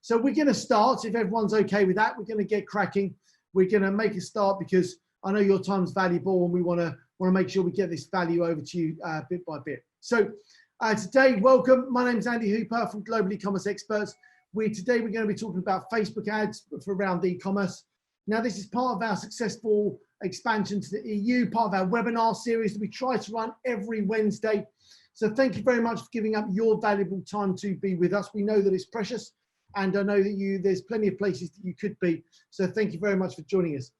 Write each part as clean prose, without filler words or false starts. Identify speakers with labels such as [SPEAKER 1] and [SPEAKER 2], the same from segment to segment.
[SPEAKER 1] So we're going to start, if everyone's okay with that, we're going to get cracking. We're going to make a start because I know your time's valuable and we want to make sure we get this value over to you bit by bit. So today, welcome. My name is Andy Hooper from Global E-Commerce Experts. Today we're going to be talking about Facebook ads for around e-commerce. Now, this is part of our successful expansion to the EU, part of our webinar series that we try to run every Wednesday. So thank you very much for giving up your valuable time to be with us. We know that it's precious, and I know that there's plenty of places that you could be. So thank you very much for joining us.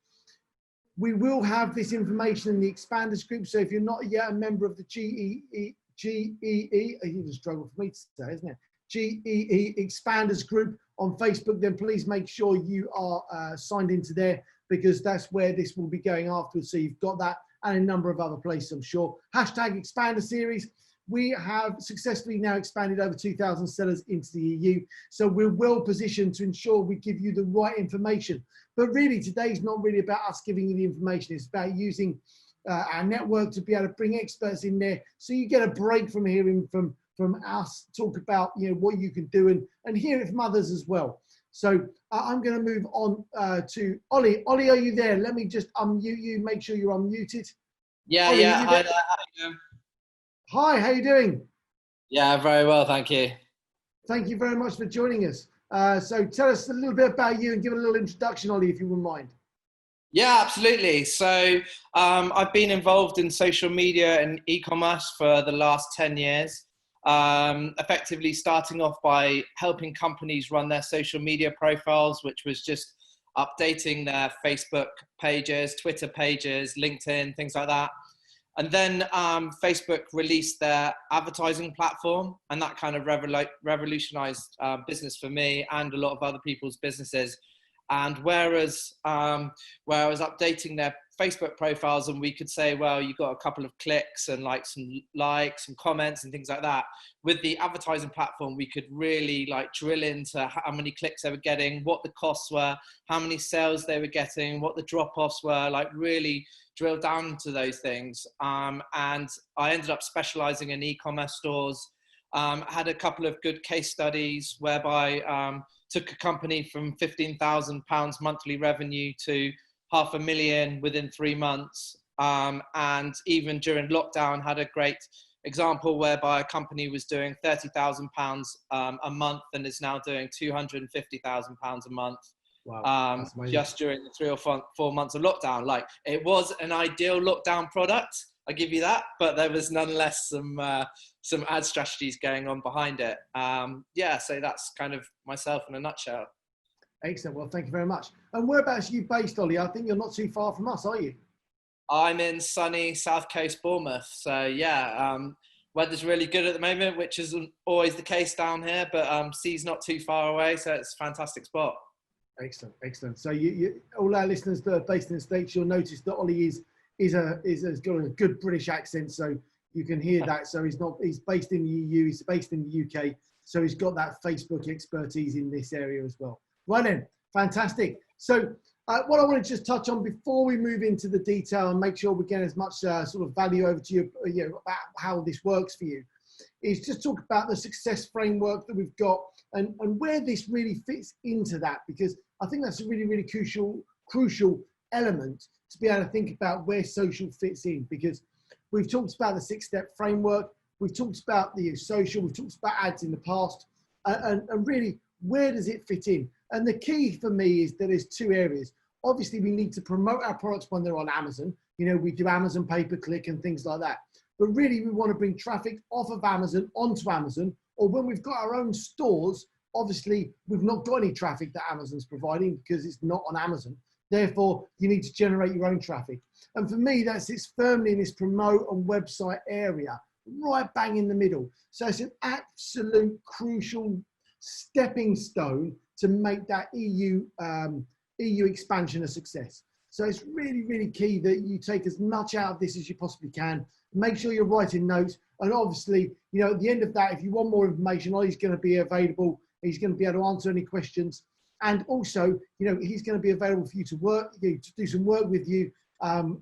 [SPEAKER 1] We will have this information in the expanders group. So if you're not yet a member of the GEE, it's a struggle for me to say, isn't it? GEE expanders group on Facebook, then please make sure you are signed into there, because that's where this will be going afterwards. So you've got that and a number of other places, I'm sure. Hashtag expander series. We have successfully now expanded over 2,000 sellers into the EU. So we're well positioned to ensure we give you the right information. But really, today's not really about us giving you the information. It's about using our network to be able to bring experts in there. So you get a break from hearing from us talk about what you can do and hear it from others as well. So I'm going to move on to Ollie. Ollie, are you there? Let me just unmute you. Make sure you're unmuted.
[SPEAKER 2] Yeah,
[SPEAKER 1] Ollie,
[SPEAKER 2] yeah. Hi there. How you doing?
[SPEAKER 1] Hi, how you doing?
[SPEAKER 2] Yeah, very well, thank you.
[SPEAKER 1] Thank you very much for joining us. So tell us a little bit about you and give a little introduction, Ollie, if you wouldn't mind.
[SPEAKER 2] Yeah, absolutely. So I've been involved in social media and e-commerce for the last 10 years. Effectively starting off by helping companies run their social media profiles, which was just updating their Facebook pages, Twitter pages, LinkedIn, things like that. And then Facebook released their advertising platform, and that kind of revolutionized business for me and a lot of other people's businesses. And whereas I was updating their Facebook profiles and we could say, well, you got a couple of clicks and like some likes, some comments and things like that. With the advertising platform, we could really like drill into how many clicks they were getting, what the costs were, how many sales they were getting, what the drop-offs were, like really drill down into those things. And I ended up specializing in e-commerce stores. Had a couple of good case studies whereby took a company from £15,000 monthly revenue to $500,000 within 3 months. And even during lockdown, had a great example whereby a company was doing £30,000 a month and is now doing £250,000 a month. Wow, just during the 3 or 4 months of lockdown. Like, it was an ideal lockdown product, I give you that, but there was nonetheless some ad strategies going on behind it. Yeah, so that's kind of myself in a nutshell.
[SPEAKER 1] Excellent. Well, thank you very much. And whereabouts are you based, Ollie? I think you're not too far from us, are you?
[SPEAKER 2] I'm in sunny South Coast Bournemouth. So yeah, weather's really good at the moment, which isn't always the case down here, but sea's not too far away, so it's a fantastic spot.
[SPEAKER 1] Excellent, excellent. So all our listeners that are based in the States, you'll notice that Ollie has got a good British accent, so you can hear that. So he's based in the EU, he's based in the UK, so he's got that Facebook expertise in this area as well. Right then, fantastic. So what I want to just touch on before we move into the detail and make sure we get as much sort of value over to you, about how this works for you, is just talk about the success framework that we've got and where this really fits into that, because I think that's a really, really crucial element to be able to think about where social fits in, because we've talked about the 6-step framework, we've talked about the social, we've talked about ads in the past, and really, where does it fit in? And the key for me is that there's 2 areas. Obviously, we need to promote our products when they're on Amazon. We do Amazon pay-per-click and things like that. But really, we want to bring traffic off of Amazon onto Amazon, or when we've got our own stores, obviously, we've not got any traffic that Amazon's providing because it's not on Amazon. Therefore, you need to generate your own traffic. And for me, that sits firmly in this promote and website area, right bang in the middle. So it's an absolute crucial stepping stone to make that EU expansion a success. So it's really, really key that you take as much out of this as you possibly can. Make sure you're writing notes. And obviously, at the end of that, if you want more information, Ollie's going to be available. He's going to be able to answer any questions. And also, he's going to be available for you to do some work with you.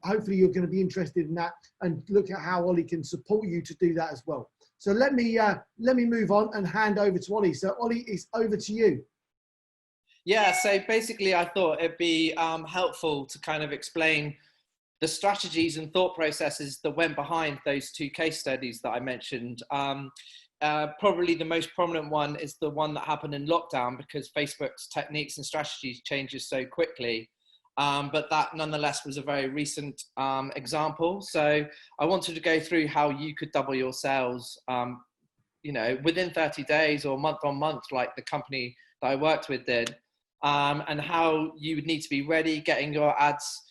[SPEAKER 1] Hopefully you're going to be interested in that and look at how Ollie can support you to do that as well. So let me move on and hand over to Ollie. So Ollie, it's over to you.
[SPEAKER 2] Yeah, so basically I thought it'd be helpful to kind of explain the strategies and thought processes that went behind those two case studies that I mentioned. Probably the most prominent one is the one that happened in lockdown, because Facebook's techniques and strategies changes so quickly. But that nonetheless was a very recent example. So I wanted to go through how you could double your sales, within 30 days or month on month, like the company that I worked with did, and how you would need to be ready, getting your ads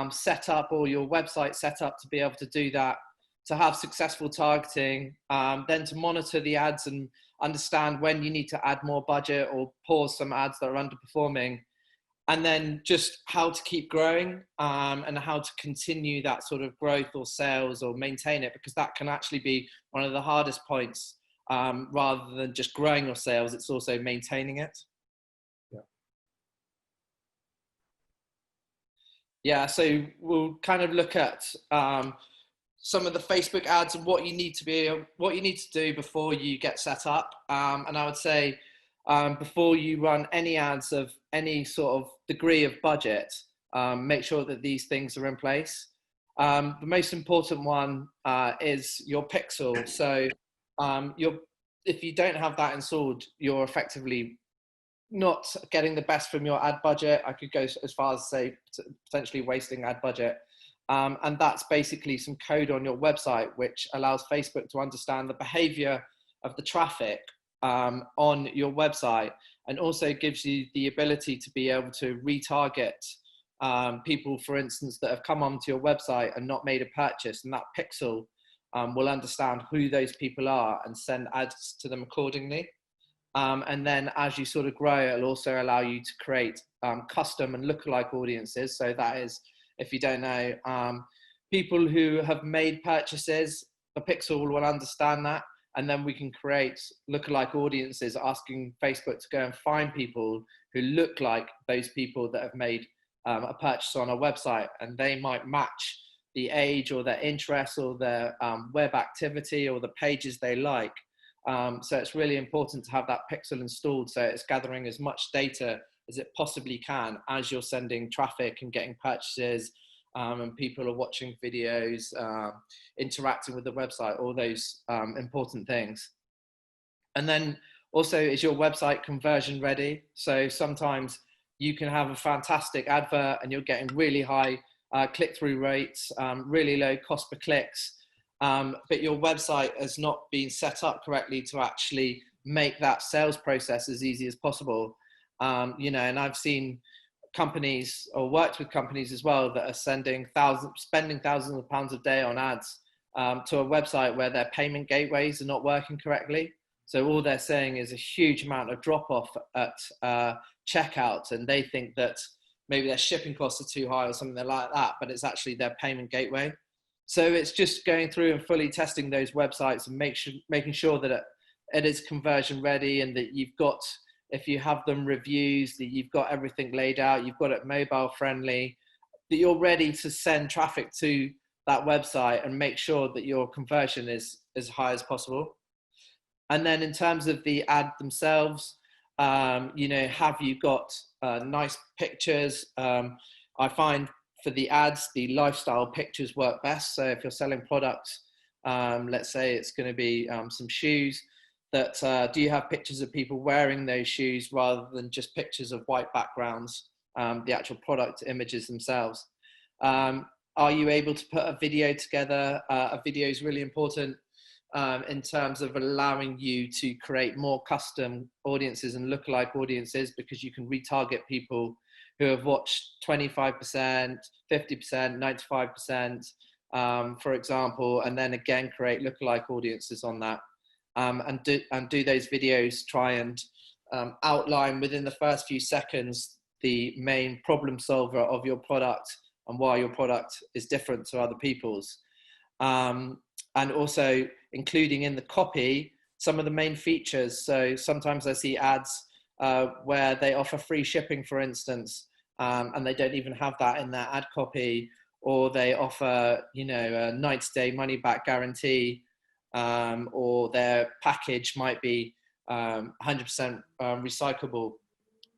[SPEAKER 2] set up or your website set up to be able to do that, to have successful targeting, then to monitor the ads and understand when you need to add more budget or pause some ads that are underperforming, and then just how to keep growing, and how to continue that sort of growth or sales or maintain it, because that can actually be one of the hardest points. Rather than just growing your sales, it's also maintaining it. Yeah, so we'll kind of look at some of the Facebook ads and what you need to do before you get set up. And I would say before you run any ads of any sort of degree of budget, make sure that these things are in place. The most important one is your pixel. So if you don't have that installed, you're effectively not getting the best from your ad budget. I could go as far as say potentially wasting ad budget. And that's basically some code on your website which allows Facebook to understand the behavior of the traffic on your website, and also gives you the ability to be able to retarget people, for instance, that have come onto your website and not made a purchase, and that pixel will understand who those people are and send ads to them accordingly. And then as you sort of grow, it'll also allow you to create custom and lookalike audiences. So that is, if you don't know, people who have made purchases, the pixel will understand that. And then we can create lookalike audiences, asking Facebook to go and find people who look like those people that have made a purchase on our website. And they might match the age or their interests or their web activity or the pages they like. So it's really important to have that pixel installed, so it's gathering as much data as it possibly can as you're sending traffic and getting purchases, and people are watching videos, interacting with the website, all those important things. And then also, is your website conversion ready? So sometimes you can have a fantastic advert and you're getting really high click-through rates, really low cost per clicks, but your website has not been set up correctly to actually make that sales process as easy as possible. And I've seen companies, or worked with companies as well, that are spending thousands of pounds a day on ads to a website where their payment gateways are not working correctly. So all they're saying is a huge amount of drop off at checkout, and they think that maybe their shipping costs are too high or something like that, but it's actually their payment gateway. So it's just going through and fully testing those websites and making sure that it is conversion ready, and that you've got, if you have them reviews, that you've got everything laid out, you've got it mobile friendly, that you're ready to send traffic to that website, and make sure that your conversion is as high as possible. And then in terms of the ad themselves, have you got nice pictures? I find for the ads, the lifestyle pictures work best. So if you're selling products, let's say it's going to be some shoes, that do you have pictures of people wearing those shoes rather than just pictures of white backgrounds, the actual product images themselves? Are you able to put a video together? A video is really important in terms of allowing you to create more custom audiences and lookalike audiences, because you can retarget people who have watched 25%, 50%, 95%, for example, and then again create lookalike audiences on that, and do those videos, try and outline within the first few seconds the main problem solver of your product and why your product is different to other people's. And also including in the copy some of the main features. So sometimes I see ads where they offer free shipping, for instance, and they don't even have that in their ad copy, or they offer, a 90-day money-back guarantee, or their package might be 100% recyclable.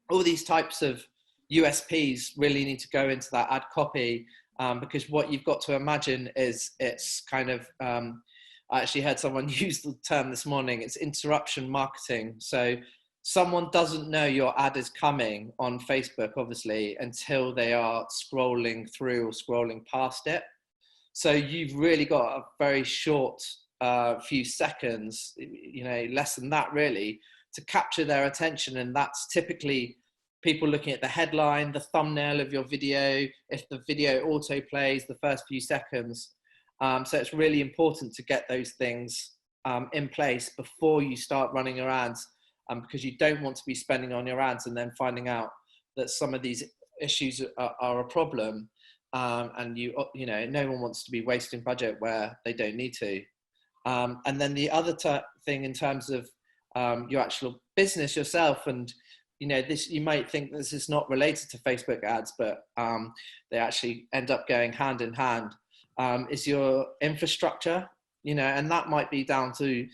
[SPEAKER 2] all these types of USPs really need to go into that ad copy, because what you've got to imagine is it's kind of, I actually heard someone use the term this morning, it's interruption marketing. So someone doesn't know your ad is coming on Facebook, obviously, until they are scrolling through or scrolling past it. So you've really got a very short few seconds, less than that really, to capture their attention. And that's typically people looking at the headline, the thumbnail of your video, if the video auto plays the first few seconds. So it's really important to get those things in place before you start running your ads, because you don't want to be spending on your ads and then finding out that some of these issues are a problem. And no one wants to be wasting budget where they don't need to. And then the other thing in terms of your actual business yourself, and this, you might think this is not related to Facebook ads, but they actually end up going hand in hand, is your infrastructure, and that might be down to,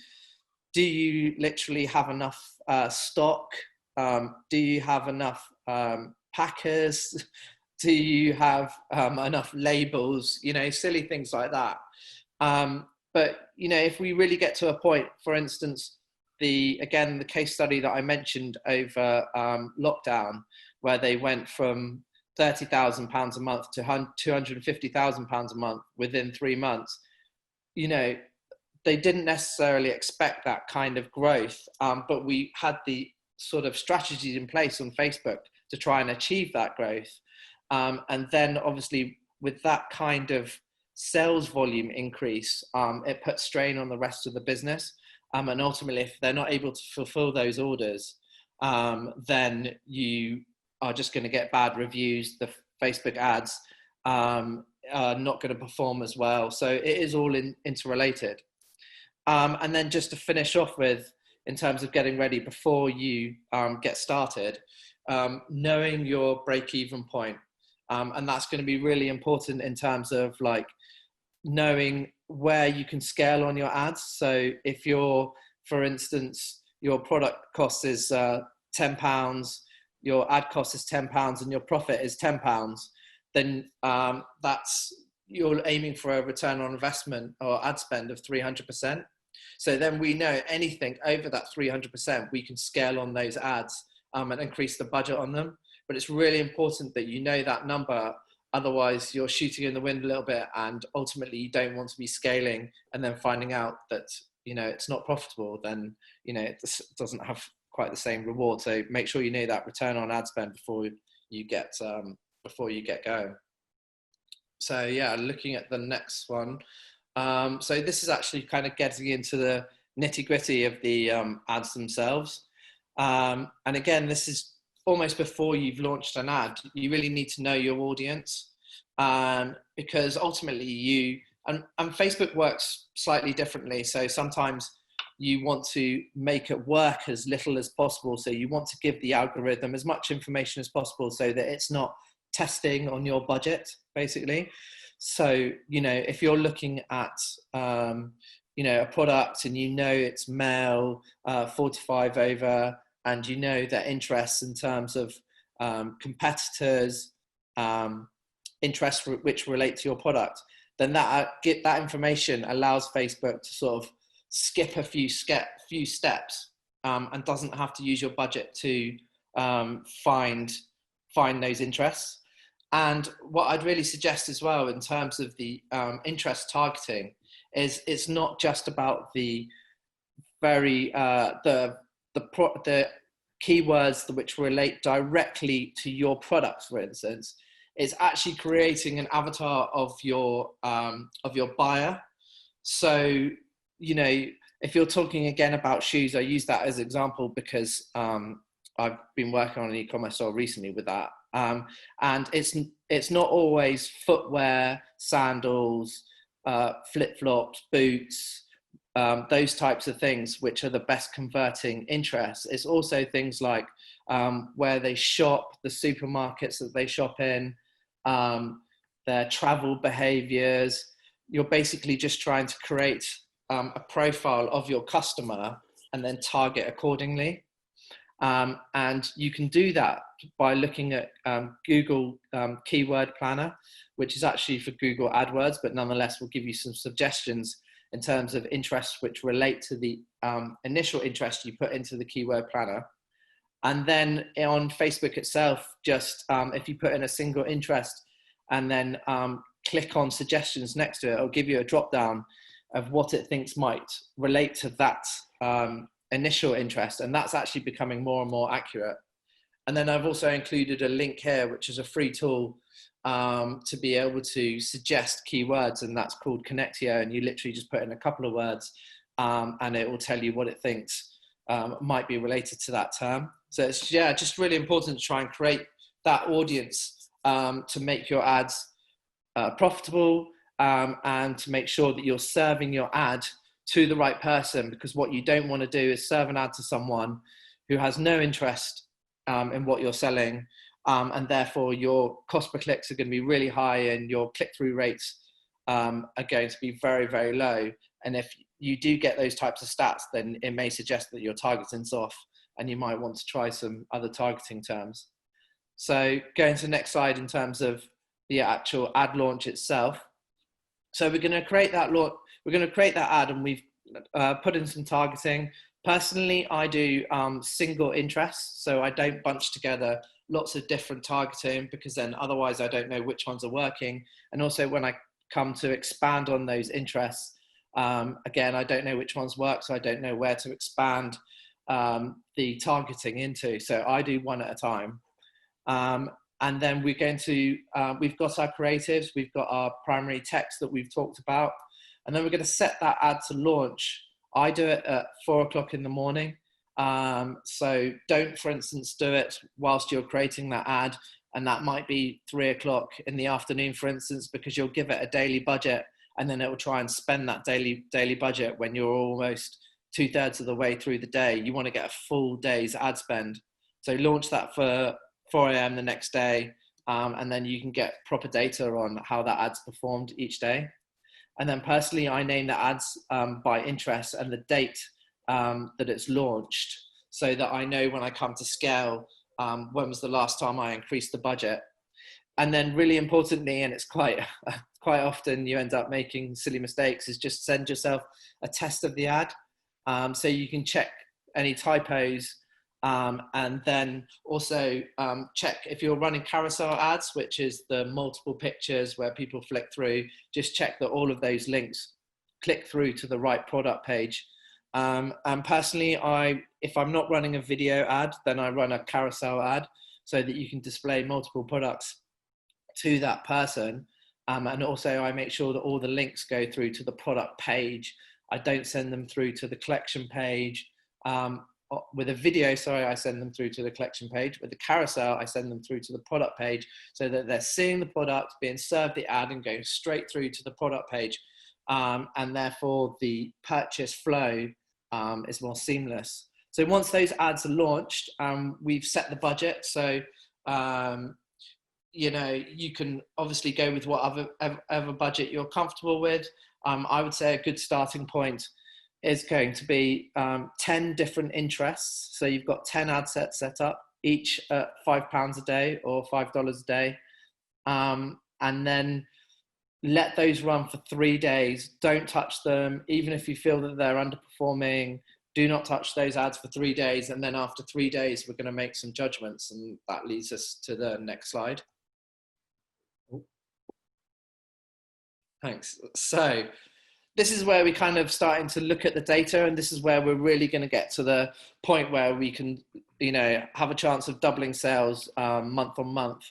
[SPEAKER 2] do you literally have enough stock? Do you have enough packers? Do you have enough labels? Silly things like that. But if we really get to a point, for instance, the case study that I mentioned over lockdown, where they went from £30,000 a month to £250,000 a month within 3 months, they didn't necessarily expect that kind of growth, but we had the sort of strategies in place on Facebook to try and achieve that growth. And then obviously with that kind of sales volume increase, it puts strain on the rest of the business. And ultimately, if they're not able to fulfill those orders, then you are just going to get bad reviews. The Facebook ads are not going to perform as well. So it is all interrelated. And then just to finish off with, in terms of getting ready before you get started, knowing your break-even point. And that's going to be really important in terms of like knowing where you can scale on your ads. So if you're, for instance, your product cost is £10, your ad cost is £10 and your profit is £10, then you're aiming for a return on investment or ad spend of 300%. So then we know anything over that 300%, we can scale on those ads and increase the budget on them. But it's really important that you know that number. Otherwise, you're shooting in the wind a little bit, and ultimately you don't want to be scaling and then finding out that, it's not profitable. Then, it doesn't have quite the same reward. So make sure you know that return on ad spend before you get going. So yeah, looking at the next one. So this is actually kind of getting into the nitty gritty of the ads themselves. And again, this is almost before you've launched an ad. You really need to know your audience, because ultimately and Facebook works slightly differently. So sometimes you want to make it work as little as possible. So you want to give the algorithm as much information as possible so that it's not testing on your budget, basically. So, if you're looking at, a product and it's male, 45 over, and their interests in terms of competitors, interests which relate to your product, then that information allows Facebook to sort of skip a few steps, and doesn't have to use your budget to find those interests. And what I'd really suggest as well in terms of the interest targeting is it's not just about the very the keywords which relate directly to your product. For instance, it's actually creating an avatar of your buyer. So if you're talking again about shoes, I use that as an example because I've been working on an e-commerce store recently with that. And it's not always footwear, sandals, flip-flops, boots, those types of things which are the best converting interests. It's also things like where they shop, the supermarkets that they shop in, their travel behaviors. You're basically just trying to create a profile of your customer and then target accordingly. And you can do that by looking at Google Keyword Planner, which is actually for Google AdWords, but nonetheless will give you some suggestions in terms of interests which relate to the initial interest you put into the Keyword Planner. And then on Facebook itself, just if you put in a single interest and then click on suggestions next to it, it'll give you a drop down of what it thinks might relate to that initial interest, and that's actually becoming more and more accurate. And then I've also included a link here, which is a free tool to be able to suggest keywords, and that's called Connectio, and you literally just put in a couple of words and it will tell you what it thinks might be related to that term. So it's just really important to try and create that audience to make your ads profitable and to make sure that you're serving your ad to the right person, because what you don't want to do is serve an ad to someone who has no interest in what you're selling, and therefore your cost per clicks are going to be really high and your click-through rates are going to be very, very low. And if you do get those types of stats, then it may suggest that your targeting's off and you might want to try some other targeting terms. So going to the next slide in terms of the actual ad launch itself. So we're going to create that ad, and we've put in some targeting. Personally, I do single interests, so I don't bunch together lots of different targeting, because then otherwise I don't know which ones are working. And also when I come to expand on those interests, again, I don't know which ones work, so I don't know where to expand the targeting into. So I do one at a time. And then we're going to, we've got our creatives, we've got our primary text that we've talked about, and then we're going to set that ad to launch. I do it at 4 o'clock in the morning. So don't, for instance, do it whilst you're creating that ad, and that might be 3 o'clock in the afternoon, for instance, because you'll give it a daily budget, and then it will try and spend that daily budget when you're almost 2/3 of the way through the day. You want to get a full day's ad spend. So launch that for 4 a.m. the next day, and then you can get proper data on how that ad's performed each day. And then personally, I name the ads by interest and the date that it's launched, so that I know when I come to scale, when was the last time I increased the budget. And then really importantly, and it's quite often you end up making silly mistakes, is just send yourself a test of the ad, so you can check any typos. And then also check if you're running carousel ads, which is the multiple pictures where people flick through, just check that all of those links click through to the right product page. And personally, if I'm not running a video ad, then I run a carousel ad so that you can display multiple products to that person. And also I make sure that all the links go through to the product page. I don't send them through to the collection page. With a video, I send them through to the collection page. With the carousel, I send them through to the product page, so that they're seeing the product, being served the ad, and going straight through to the product page. And therefore the purchase flow is more seamless. So once those ads are launched, we've set the budget. So, you can obviously go with whatever budget you're comfortable with. I would say a good starting point is going to be 10 different interests. So you've got 10 ad sets set up, each at £5 a day or $5 a day. And then let those run for 3 days. Don't touch them. Even if you feel that they're underperforming, do not touch those ads for 3 days. And then after 3 days, we're going to make some judgments. And that leads us to the next slide. Thanks. So this is where we kind of starting to look at the data, and this is where we're really going to get to the point where we can, have a chance of doubling sales month on month.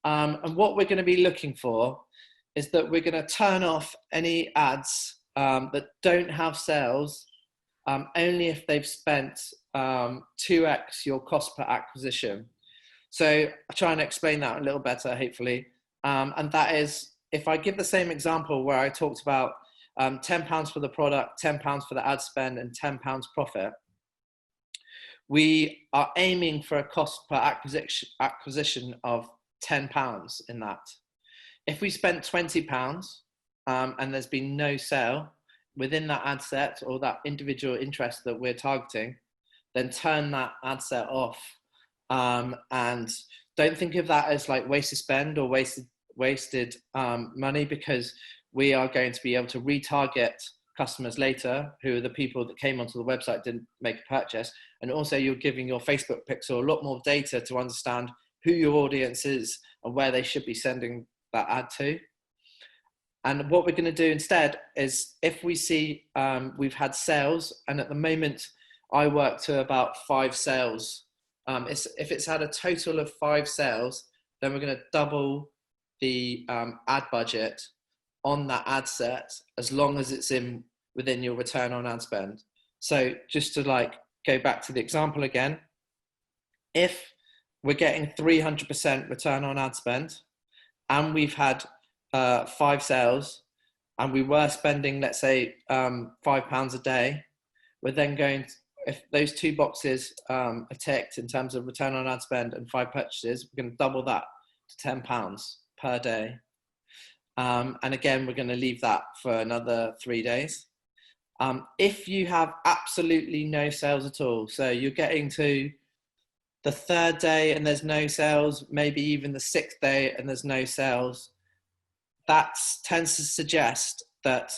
[SPEAKER 2] And what we're going to be looking for is that we're going to turn off any ads that don't have sales, only if they've spent 2x your cost per acquisition. So I'll try and explain that a little better, hopefully. And that is, if I give the same example where I talked about £10 for the product, £10 for the ad spend, and £10 profit, we are aiming for a cost per acquisition of £10 in that. If we spent £20 and there's been no sale within that ad set or that individual interest that we're targeting, then turn that ad set off. And don't think of that as like wasted spend or wasted money, because we are going to be able to retarget customers later who are the people that came onto the website, didn't make a purchase. And also you're giving your Facebook pixel a lot more data to understand who your audience is and where they should be sending that ad to. And what we're going to do instead is, if we see we've had sales, and at the moment I work to about 5 sales. If it's had a total of 5 sales, then we're going to double the ad budget on that ad set, as long as it's within your return on ad spend. So just to like go back to the example again, if we're getting 300% return on ad spend and we've had 5 sales and we were spending, let's say, £5 a day, we're then going to, if those 2 boxes are ticked in terms of return on ad spend and 5 purchases, we're going to double that to £10 per day. And again, we're going to leave that for another 3 days. If you have absolutely no sales at all, so you're getting to the 3rd day and there's no sales, maybe even the 6th day and there's no sales, that tends to suggest that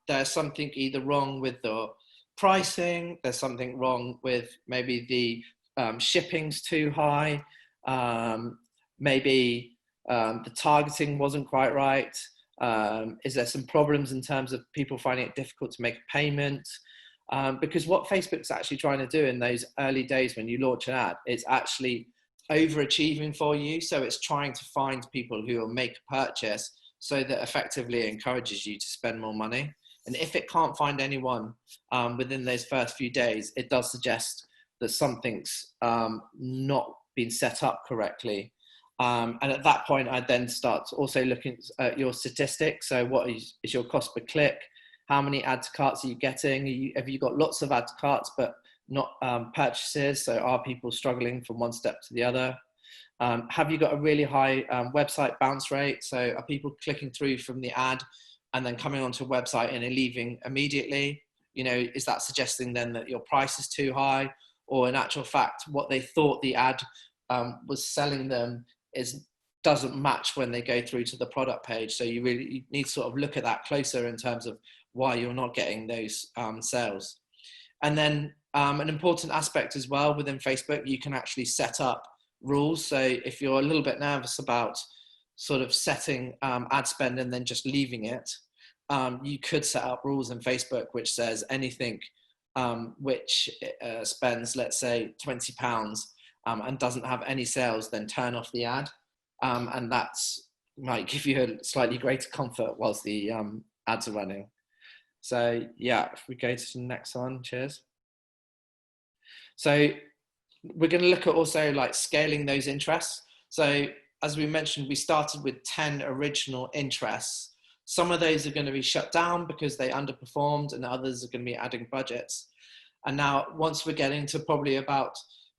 [SPEAKER 2] there's something either wrong with the pricing, there's something wrong with maybe the shipping's too high, maybe the targeting wasn't quite right. Is there some problems in terms of people finding it difficult to make a payment? Because what Facebook's actually trying to do in those early days when you launch an ad, it's actually overachieving for you. So it's trying to find people who will make a purchase, so that effectively it encourages you to spend more money. And if it can't find anyone within those first few days, it does suggest that something's not been set up correctly. And at that point, I then start also looking at your statistics. So what is your cost per click? How many add to carts are you getting? Have you got lots of add to carts but not purchases? So are people struggling from one step to the other? Have you got a really high website bounce rate? So are people clicking through from the ad and then coming onto a website and leaving immediately? You know, is that suggesting then that your price is too high, or in actual fact, what they thought the ad was selling them doesn't match when they go through to the product page? So you need to sort of look at that closer in terms of why you're not getting those sales. And then an important aspect as well within Facebook, you can actually set up rules. So if you're a little bit nervous about sort of setting ad spend and then just leaving it, you could set up rules in Facebook which says anything which spends, let's say, £20 and doesn't have any sales, then turn off the ad. And that's might give you a slightly greater comfort whilst the ads are running. So yeah, if we go to the next one, cheers. So we're going to look at also like scaling those interests. So as we mentioned, we started with 10 original interests. Some of those are going to be shut down because they underperformed, and others are going to be adding budgets. And now once we're getting to probably about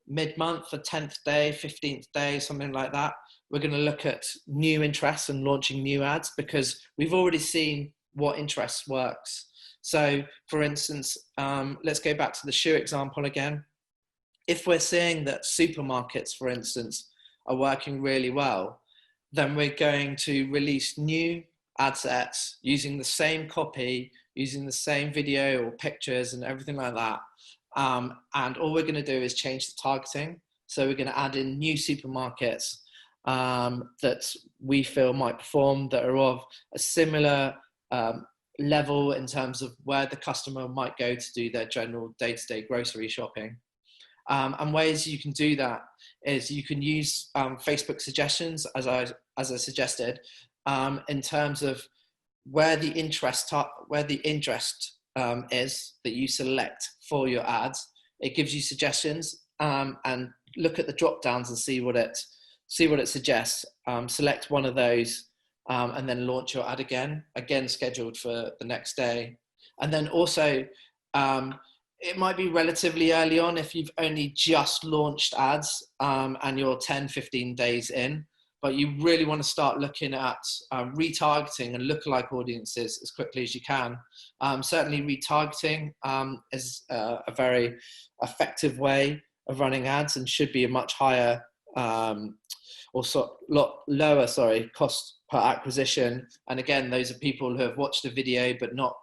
[SPEAKER 2] mid-month, the 10th day, 15th day, something like that, we're going to look at new interests and launching new ads, because we've already seen what interest works. So for instance, let's go back to the shoe example again. If we're seeing that supermarkets, for instance, are working really well, then we're going to release new ad sets using the same copy, using the same video or pictures and everything like that. And all we're going to do is change the targeting. So we're going to add in new supermarkets that we feel might perform, that are of a similar level in terms of where the customer might go to do their general day-to-day grocery shopping. And ways you can do that is you can use Facebook suggestions, as I suggested, in terms of where the interest is that you select for your ads. It gives you suggestions, and look at the drop downs and see what it suggests. Select one of those, and then launch your ad again scheduled for the next day. And then also, it might be relatively early on if you've only just launched ads and you're 10, 15 days in. but you really want to start looking at retargeting and lookalike audiences as quickly as you can. Certainly retargeting is a very effective way of running ads and should be a much higher lot lower, cost per acquisition. And again, those are people who have watched a video but not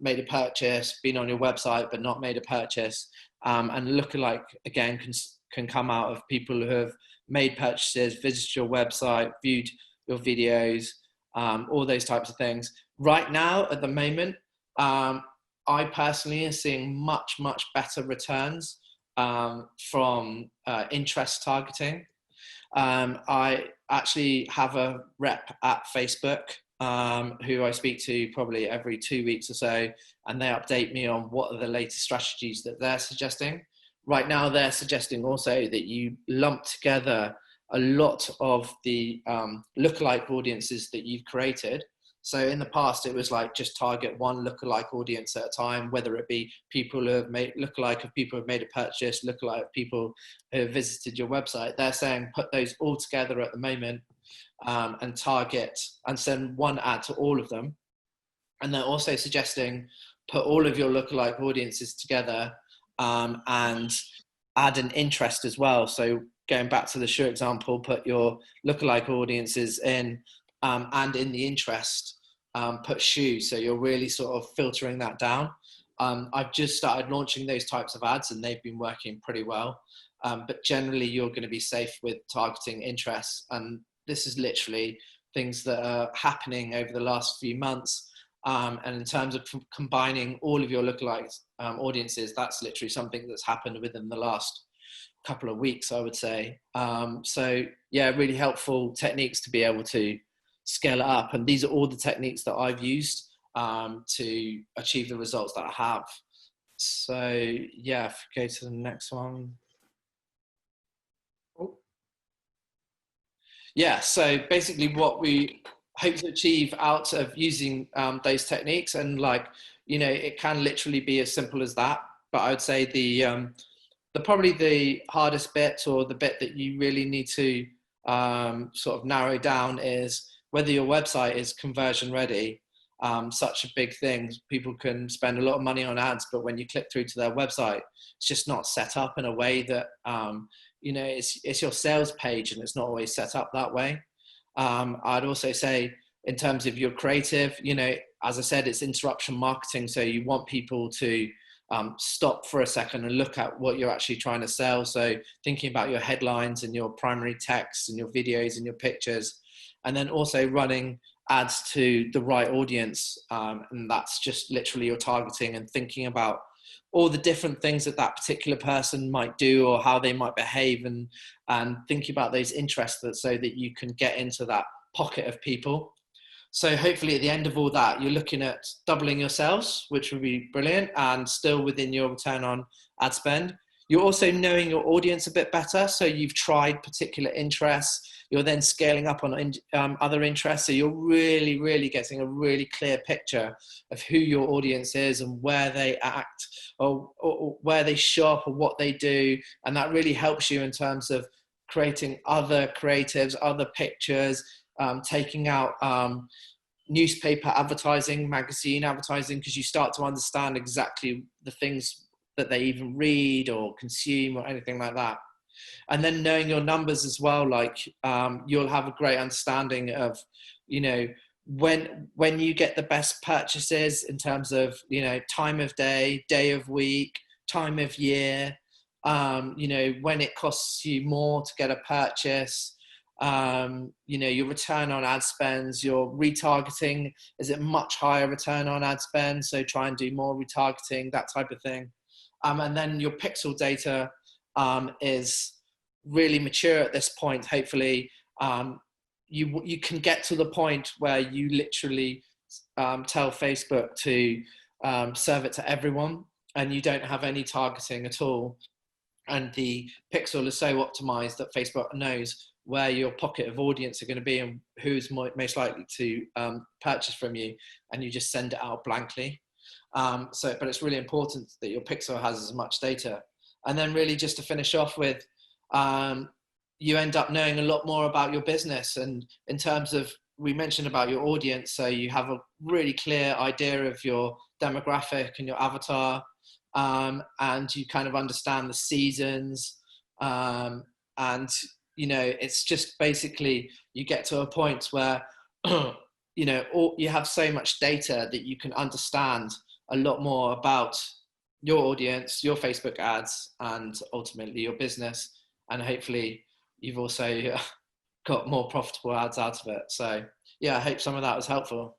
[SPEAKER 2] made a purchase, been on your website but not made a purchase. And lookalike, again, can come out of people who have made purchases, visited your website, viewed your videos, all those types of things. Right now, at the moment, I personally am seeing much better returns from interest targeting. I actually have a rep at Facebook who I speak to probably every 2 weeks or so, and they update me on what are the latest strategies that they're suggesting. Right now, they're suggesting also that you lump together a lot of the lookalike audiences that you've created. So in the past, it was like just target one lookalike audience at a time, whether it be people who have made lookalike of people who have made a purchase, lookalike of people who have visited your website. They're saying put those all together at the moment and target and send one ad to all of them. And they're also suggesting put all of your lookalike audiences together and add an interest as well. So going back to the shoe example, put your lookalike audiences in and in the interest, put shoes. So you're really sort of filtering that down. I've just started launching those types of ads and they've been working pretty well. But generally you're going to be safe with targeting interests. And this is literally things that are happening over the last few months. And in terms of combining all of your lookalike audiences, that's literally something that's happened within the last couple of weeks, I would say. So yeah, really helpful techniques to be able to scale it up. And these are all the techniques that I've used to achieve the results that I have. So yeah, if we go to the next one. Oh. Yeah, so basically what we hope to achieve out of using those techniques, and like, you know, it can literally be as simple as that. But I would say the probably the hardest bit, or the bit that you really need to sort of narrow down, is whether your website is conversion ready. Such a big thing. People can spend a lot of money on ads, but when you click through to their website, it's just not set up in a way that, you know, it's your sales page and it's not always set up that way. I'd also say in terms of your creative, you know, as I said, it's interruption marketing. So you want people to stop for a second and look at what you're actually trying to sell. So thinking about your headlines and your primary text and your videos and your pictures, and then also running ads to the right audience. And that's just literally your targeting and thinking about all the different things that that particular person might do or how they might behave, and thinking about those interests so that you can get into that pocket of people. So hopefully at the end of all that, you're looking at doubling your sales, which would be brilliant, and still within your return on ad spend. You're also knowing your audience a bit better. So you've tried particular interests. You're then scaling up on other interests. So you're really getting a really clear picture of who your audience is and where they act, or where they shop, or what they do. And that really helps you in terms of creating other creatives, other pictures, taking out newspaper advertising, magazine advertising, because you start to understand exactly the things that they even read or consume or anything like that. And then knowing your numbers as well, like you'll have a great understanding of, you know, when you get the best purchases in terms of, you know, time of day, day of week, time of year, you know, when it costs you more to get a purchase, you know, your return on ad spends, your retargeting, is it much higher return on ad spend? So try and do more retargeting, that type of thing. And then your pixel data is really mature at this point. Hopefully, you can get to the point where you literally tell Facebook to serve it to everyone, and you don't have any targeting at all. And the pixel is so optimized that Facebook knows where your pocket of audience are going to be and who's most likely to purchase from you, and you just send it out blankly. But it's really important that your pixel has as much data. And then really just to finish off with, you end up knowing a lot more about your business. And in terms of, we mentioned about your audience, so you have a really clear idea of your demographic and your avatar, and you kind of understand the seasons, and it's just basically you get to a point where you have so much data that you can understand a lot more about your audience, your Facebook ads, and ultimately your business. And hopefully you've also got more profitable ads out of it. So yeah, I hope some of that was helpful.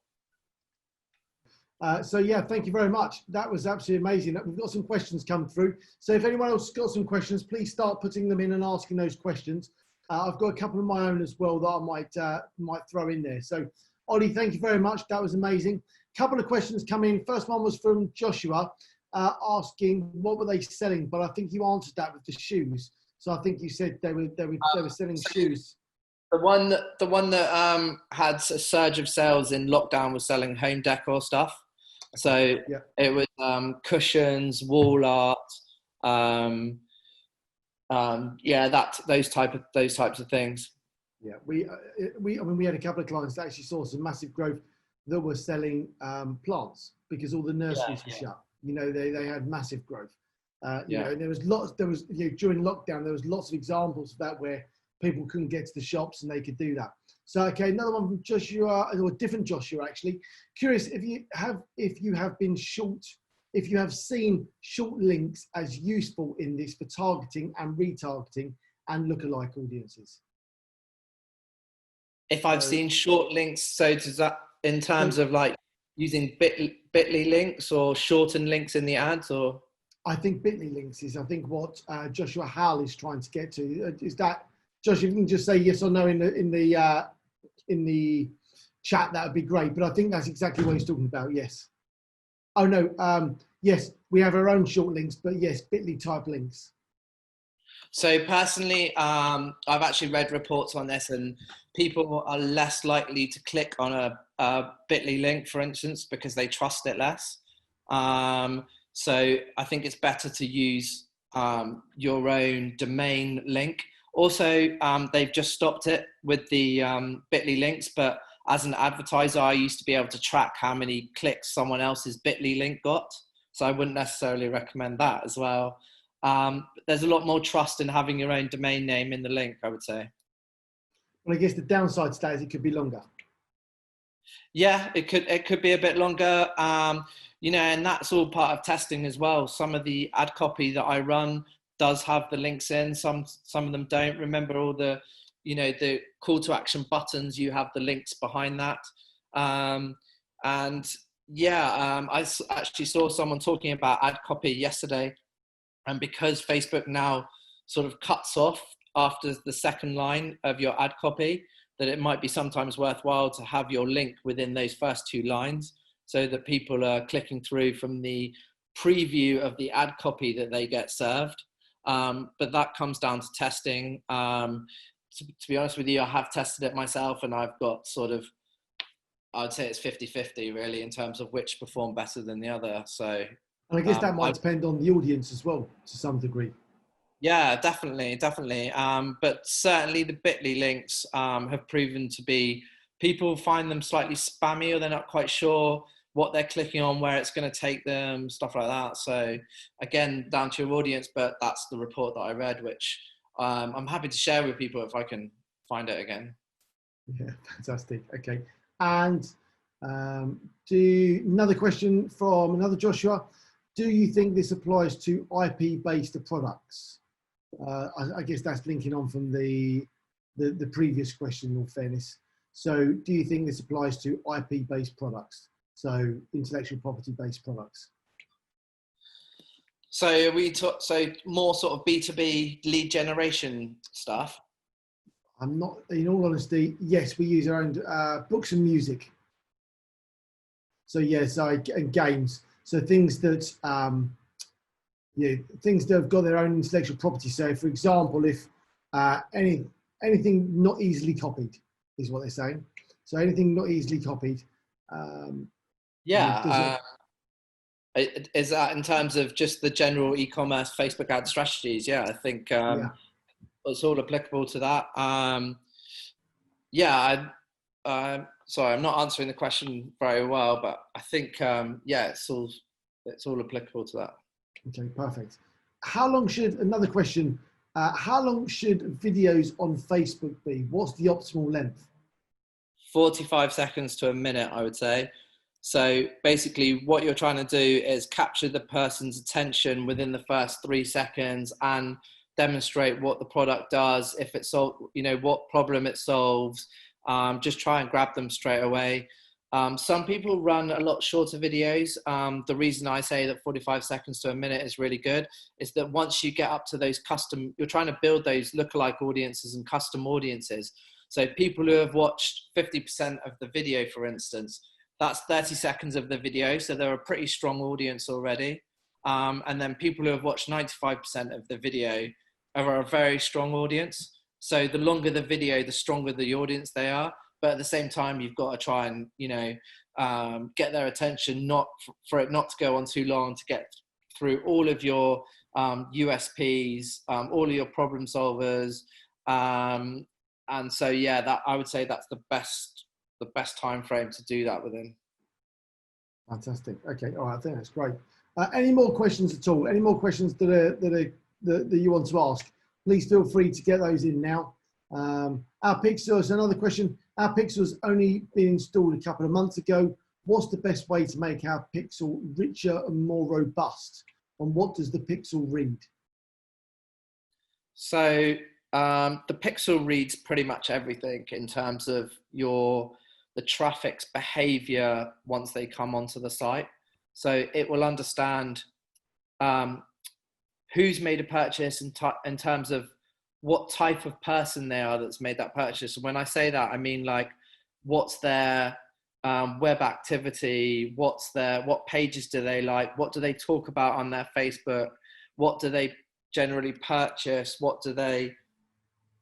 [SPEAKER 1] So yeah, thank you very much. That was absolutely amazing. We've got some questions come through. So if anyone else has got some questions, please start putting them in and asking those questions. I've got a couple of my own as well that I might throw in there. So Ollie, thank you very much. That was amazing. Couple of questions come in. First one was from Joshua, asking what were they selling, but I think you answered that with the shoes. So I think you said they were selling shoes.
[SPEAKER 2] The one that had a surge of sales in lockdown was selling home decor stuff. So yeah. It was cushions, wall art, those types of things.
[SPEAKER 1] Yeah, we had a couple of clients that actually saw some massive growth that were selling plants because all the nurseries were shut. They had massive growth. And there was during lockdown there was lots of examples of that where people couldn't get to the shops and they could do that. So okay, another one from Joshua, or a different Joshua actually. Curious if you have seen short links as useful in this for targeting and retargeting and lookalike audiences.
[SPEAKER 2] If I've seen short links, so does that in terms of like using Bitly links or shortened links in the ads, or?
[SPEAKER 1] I think Bitly links is, I think what Joshua Howell is trying to get to. Is that, Josh, if you can just say yes or no in the chat, that would be great. But I think that's exactly what he's talking about. Yes. Oh no. Yes, we have our own short links, but yes, Bitly type links.
[SPEAKER 2] So personally, I've actually read reports on this, and people are less likely to click on a Bitly link, for instance, because they trust it less. So I think it's better to use your own domain link. Also, they've just stopped it with the Bitly links, but as an advertiser, I used to be able to track how many clicks someone else's Bitly link got. So I wouldn't necessarily recommend that as well. There's a lot more trust in having your own domain name in the link, I would say.
[SPEAKER 1] Well, I guess the downside to that is it could be longer.
[SPEAKER 2] Yeah, it could be a bit longer. And that's all part of testing as well. Some of the ad copy that I run does have the links in. Some of them don't. Remember all the call to action buttons, you have the links behind that. I actually saw someone talking about ad copy yesterday, and because Facebook now sort of cuts off after the second line of your ad copy, that it might be sometimes worthwhile to have your link within those first two lines so that people are clicking through from the preview of the ad copy that they get served. But that comes down to testing. To be honest with you, I have tested it myself, and I've got I would say it's 50-50 really in terms of which perform better than the other. So,
[SPEAKER 1] and I guess that might depend on the audience as well, to some degree.
[SPEAKER 2] Yeah, definitely. But certainly the Bitly links have proven to be, people find them slightly spammy, or they're not quite sure what they're clicking on, where it's going to take them, stuff like that. So again, down to your audience, but that's the report that I read, which I'm happy to share with people if I can find it again.
[SPEAKER 1] Yeah, fantastic. Okay. And another question from another Joshua. Do you think this applies to IP-based products? I guess that's linking on from the previous question, in all fairness. So do you think this applies to IP-based products? So intellectual property-based products?
[SPEAKER 2] So more sort of B2B lead generation stuff?
[SPEAKER 1] I'm not, in all honesty, yes, we use our own books and music. So yes, and games. So things that, things that have got their own intellectual property. So for example, if anything not easily copied is what they're saying. So anything not easily copied.
[SPEAKER 2] Is that in terms of just the general e-commerce Facebook ad strategies? Yeah, I think it's all applicable to that. Yeah, sorry, I'm not answering the question very well, but I think yeah, it's all applicable to that.
[SPEAKER 1] Okay, perfect. Another question, how long should videos on Facebook be? What's the optimal length?
[SPEAKER 2] 45 seconds to a minute, I would say. So basically what you're trying to do is capture the person's attention within the first 3 seconds and demonstrate what the product does, if it what problem it solves. Just try and grab them straight away. Some people run a lot shorter videos. The reason I say that 45 seconds to a minute is really good is that once you get up to those you're trying to build those lookalike audiences and custom audiences. So people who have watched 50% of the video, for instance, that's 30 seconds of the video. So they're a pretty strong audience already. And then people who have watched 95% of the video are a very strong audience. So the longer the video, the stronger the audience they are. But at the same time, you've got to try and, get their attention, for it not to go on too long, to get through all of your USPs, all of your problem solvers. And so, yeah, I would say that's the best time frame to do that within.
[SPEAKER 1] Fantastic. Okay. All right. I think that's great. Any more questions at all? Any more questions that you want to ask? Please feel free to get those in now. Our Pixel, another question. Our Pixel's only been installed a couple of months ago. What's the best way to make our Pixel richer and more robust? And what does the Pixel read?
[SPEAKER 2] So the Pixel reads pretty much everything in terms of the traffic's behavior once they come onto the site. So it will understand who's made a purchase in terms of what type of person they are that's made that purchase. When I say that, I mean like what's their web activity, what pages do they like, what do they talk about on their Facebook, what do they generally purchase, what do they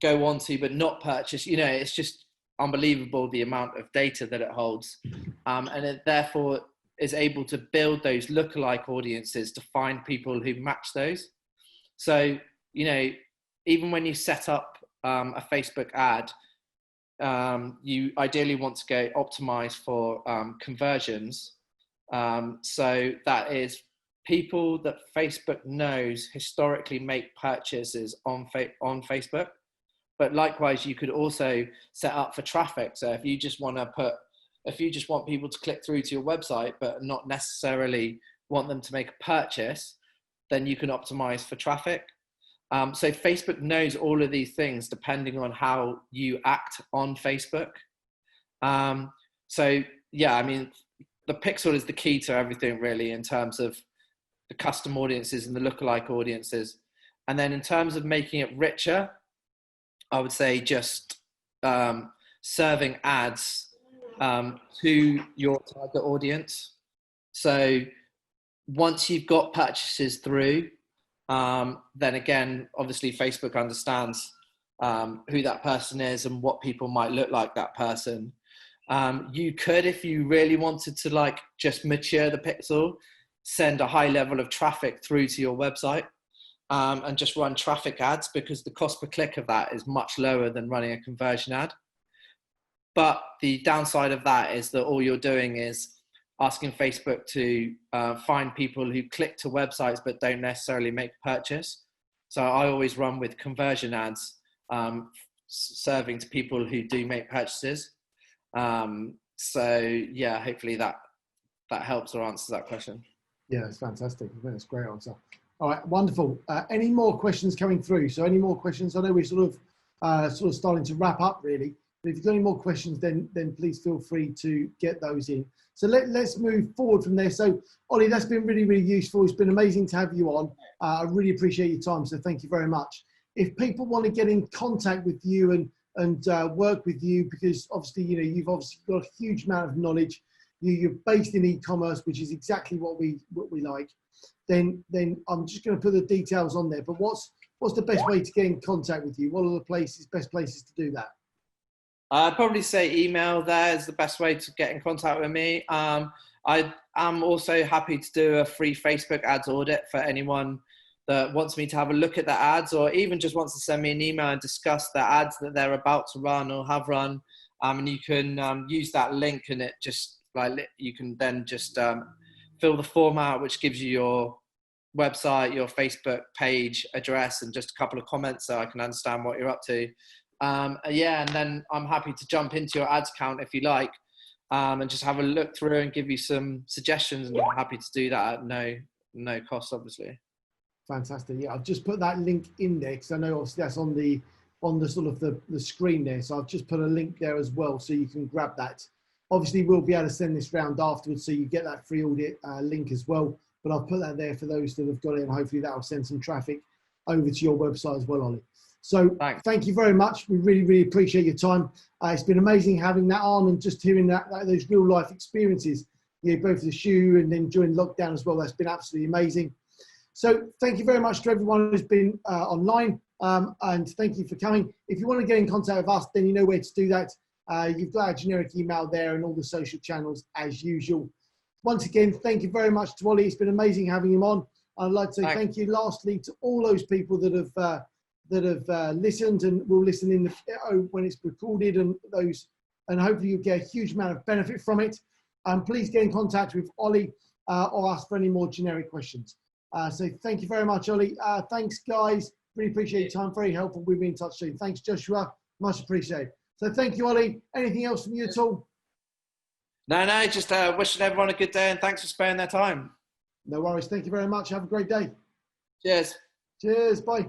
[SPEAKER 2] go on to but not purchase. It's just unbelievable the amount of data that it holds, and it therefore is able to build those lookalike audiences to find people who match those. So even when you set up a Facebook ad, you ideally want to go optimize for conversions. So that is people that Facebook knows historically make purchases on Facebook. But likewise, you could also set up for traffic. So if you just want people to click through to your website, but not necessarily want them to make a purchase, then you can optimize for traffic. So Facebook knows all of these things depending on how you act on Facebook. So yeah, I mean, the Pixel is the key to everything really in terms of the custom audiences and the lookalike audiences. And then in terms of making it richer, I would say just serving ads to your target audience. So once you've got purchases through, then again, obviously Facebook understands who that person is and what people might look like that person. You could, if you really wanted to just mature the Pixel, send a high level of traffic through to your website and just run traffic ads, because the cost per click of that is much lower than running a conversion ad. But the downside of that is that all you're doing is asking Facebook to find people who click to websites but don't necessarily make a purchase. So I always run with conversion ads, serving to people who do make purchases. So yeah, hopefully that helps or answers that question.
[SPEAKER 1] Yeah, it's fantastic. I think that's a great answer. All right, wonderful. Any more questions coming through? So any more questions? I know we're sort of starting to wrap up really. But if you've got any more questions, then please feel free to get those in. So let's move forward from there. So Ollie, that's been really, really useful. It's been amazing to have you on. I really appreciate your time. So thank you very much. If people want to get in contact with you and work with you, because obviously, you've obviously got a huge amount of knowledge. You're based in e-commerce, which is exactly what we like. Then I'm just going to put the details on there. But what's the best way to get in contact with you? What are the best places to do that?
[SPEAKER 2] I'd probably say email there is the best way to get in contact with me. I am also happy to do a free Facebook ads audit for anyone that wants me to have a look at the ads, or even just wants to send me an email and discuss the ads that they're about to run or have run, and you can use that link, and it just you can then just fill the form out, which gives you your website, your Facebook page address, and just a couple of comments so I can understand what you're up to. Yeah, and then I'm happy to jump into your ads account if you like, and just have a look through and give you some suggestions, and I'm happy to do that at no cost, obviously.
[SPEAKER 1] Fantastic. Yeah, I've just put that link in there because I know obviously that's on the sort of the screen there. So I've just put a link there as well, so you can grab that. Obviously, we'll be able to send this round afterwards, so you get that free audit link as well. But I'll put that there for those that have got it, and hopefully that will send some traffic over to your website as well, Ollie. So thank you very much. We really, really appreciate your time. It's been amazing having that on and just hearing those real life experiences, both the shoe and then during lockdown as well. That's been absolutely amazing. So thank you very much to everyone who's been online, and thank you for coming. If you want to get in contact with us, then you know where to do that. You've got our generic email there and all the social channels as usual. Once again, thank you very much to Ollie. It's been amazing having him on. I'd like to say thank you lastly to all those people that have listened and will listen in when it's recorded, and hopefully you'll get a huge amount of benefit from it. Please get in contact with Ollie or ask for any more generic questions. So thank you very much, Ollie. Thanks, guys. Really appreciate your time. Very helpful. We'll be in touch soon. Thanks, Joshua. Much appreciated. So thank you, Ollie. Anything else from you at all?
[SPEAKER 2] No, just wishing everyone a good day, and thanks for sparing their time.
[SPEAKER 1] No worries. Thank you very much. Have a great day.
[SPEAKER 2] Cheers.
[SPEAKER 1] Cheers. Bye.